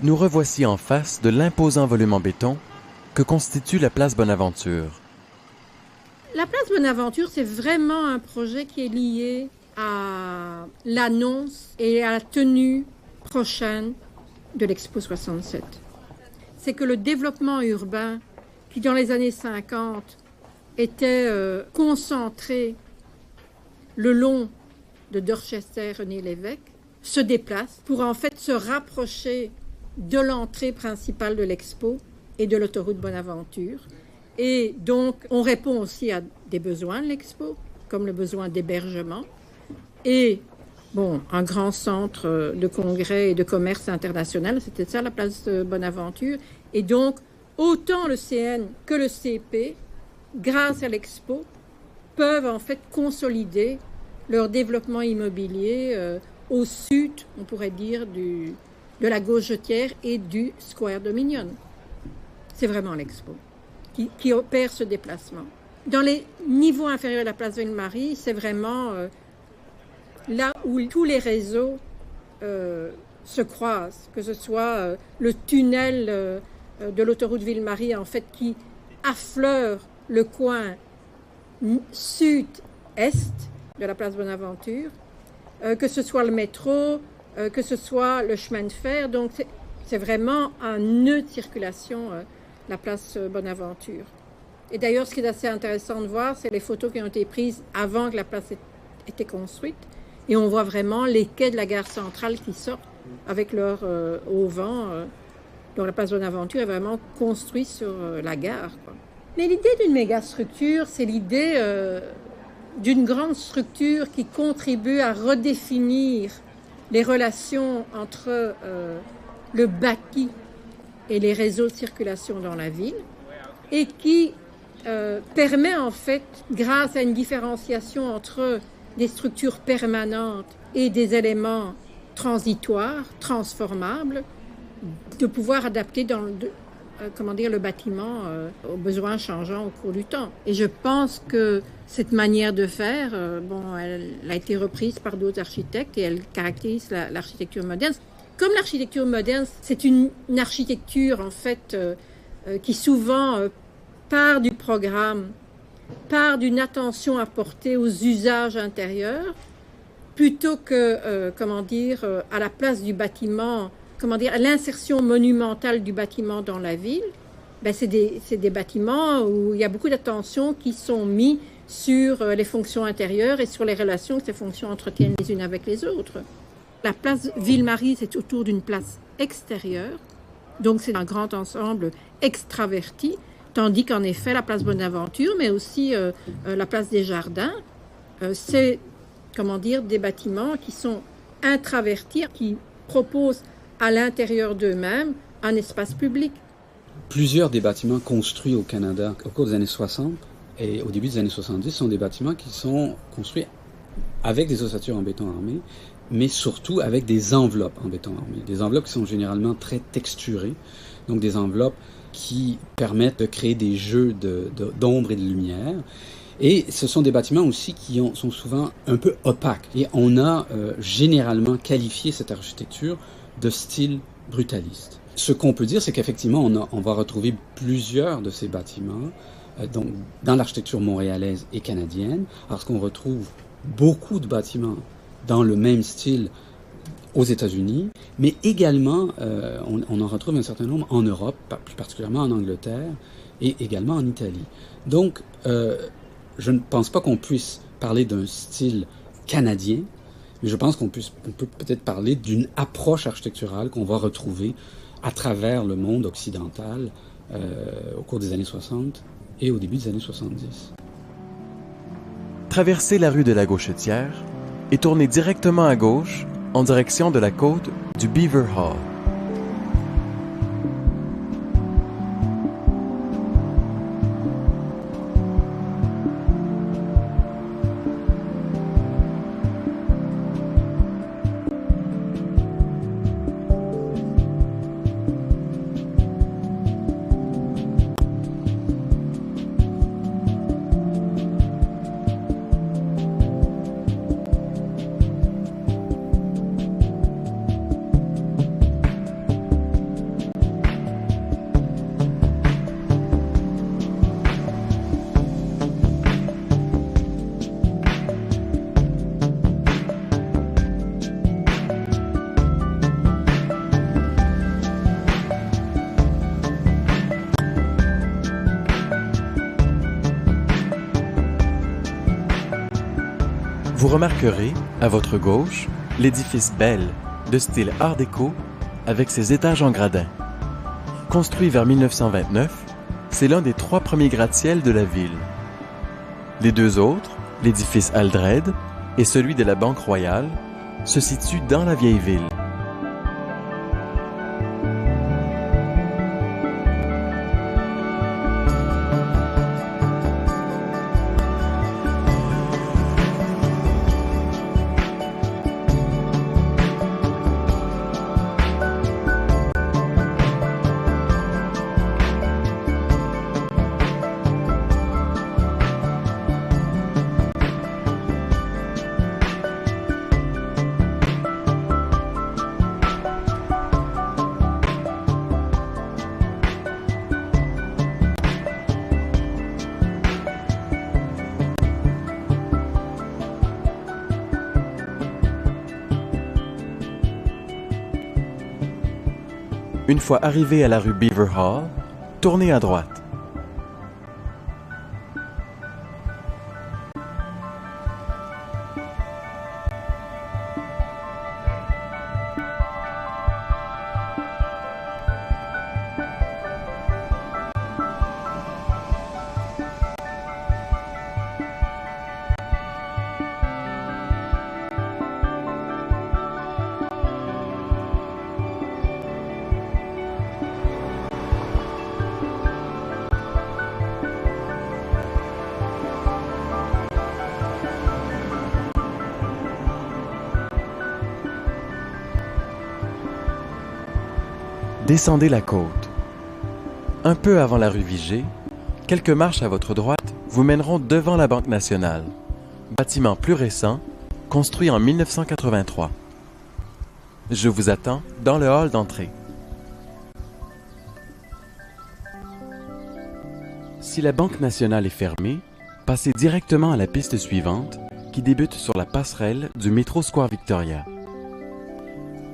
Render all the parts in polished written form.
nous revoici en face de l'imposant volume en béton que constitue la place Bonaventure. La place Bonaventure, c'est vraiment un projet qui est lié à l'annonce et à la tenue prochaine de l'Expo 67. C'est que le développement urbain, qui dans les années 50 était concentré le long de Dorchester, René Lévesque, se déplace pour en fait se rapprocher de l'entrée principale de l'Expo et de l'autoroute Bonaventure. Et donc, on répond aussi à des besoins de l'Expo, comme le besoin d'hébergement. Et, un grand centre de congrès et de commerce international, c'était ça la place Bonaventure. Et donc, autant le CN que le CP, grâce à l'Expo, peuvent en fait consolider leur développement immobilier au sud, on pourrait dire, de la Gauchetière et du Square Dominion. C'est vraiment l'Expo qui opère ce déplacement. Dans les niveaux inférieurs de la place Ville-Marie, c'est vraiment là où tous les réseaux se croisent, que ce soit le tunnel de l'autoroute Ville-Marie, en fait, qui affleure le coin sud-est de la place Bonaventure, que ce soit le métro, que ce soit le chemin de fer. Donc, c'est vraiment un nœud de circulation, la place Bonaventure. Et d'ailleurs, ce qui est assez intéressant de voir, c'est les photos qui ont été prises avant que la place ait été construite. Et on voit vraiment les quais de la gare centrale qui sortent avec leur auvent. Donc, la place Bonaventure est vraiment construite sur la gare, quoi. Mais l'idée d'une mégastructure, c'est l'idée d'une grande structure qui contribue à redéfinir les relations entre le bâti et les réseaux de circulation dans la ville et qui permet en fait, grâce à une différenciation entre des structures permanentes et des éléments transitoires, transformables, de pouvoir adapter le bâtiment aux besoins changeants au cours du temps. Et je pense que cette manière de faire, elle a été reprise par d'autres architectes et elle caractérise l'architecture moderne. Comme l'architecture moderne, c'est une architecture en fait qui souvent part du programme, part d'une attention apportée aux usages intérieurs, plutôt que, à la place du bâtiment, à l'insertion monumentale du bâtiment dans la ville. C'est des bâtiments où il y a beaucoup d'attention qui sont mis sur les fonctions intérieures et sur les relations que ces fonctions entretiennent les unes avec les autres. La place Ville-Marie, c'est autour d'une place extérieure, donc c'est un grand ensemble extraverti, tandis qu'en effet, la place Bonaventure, mais aussi la place des Jardins, c'est, des bâtiments qui sont intravertis, qui proposent à l'intérieur d'eux-mêmes un espace public. Plusieurs des bâtiments construits au Canada au cours des années 60 et au début des années 70 sont des bâtiments qui sont construits avec des ossatures en béton armé, mais surtout avec des enveloppes en béton armé. Des enveloppes qui sont généralement très texturées, donc des enveloppes qui permettent de créer des jeux d'ombre et de lumière. Et ce sont des bâtiments aussi qui sont souvent un peu opaques. Et on a généralement qualifié cette architecture de style brutaliste. Ce qu'on peut dire, c'est qu'effectivement, on va retrouver plusieurs de ces bâtiments donc, dans l'architecture montréalaise et canadienne, parce qu'on retrouve beaucoup de bâtiments dans le même style aux États-Unis, mais également, on en retrouve un certain nombre en Europe, plus particulièrement en Angleterre, et également en Italie. Donc, je ne pense pas qu'on puisse parler d'un style canadien, mais je pense qu'on peut peut-être parler d'une approche architecturale qu'on va retrouver à travers le monde occidental au cours des années 60 et au début des années 70. Traversez la rue de la Gauchetière et tournez directement à gauche en direction de la côte du Beaver Hall. remarquerez, à votre gauche, l'édifice Bell, de style Art déco, avec ses étages en gradin. Construit vers 1929, c'est l'un des 3 premiers gratte-ciel de la ville. Les 2 autres, l'édifice Aldred et celui de la Banque Royale, se situent dans la vieille ville. Une fois arrivé à la rue Beaver Hall, tournez à droite. Descendez la côte. Un peu avant la rue Vigée, quelques marches à votre droite vous mèneront devant la Banque nationale, bâtiment plus récent, construit en 1983. Je vous attends dans le hall d'entrée. Si la Banque nationale est fermée, passez directement à la piste suivante qui débute sur la passerelle du métro Square Victoria.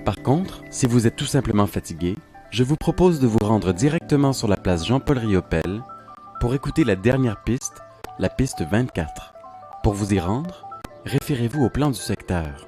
Par contre, si vous êtes tout simplement fatigué, je vous propose de vous rendre directement sur la place Jean-Paul Riopelle pour écouter la dernière piste, la piste 24. Pour vous y rendre, référez-vous au plan du secteur.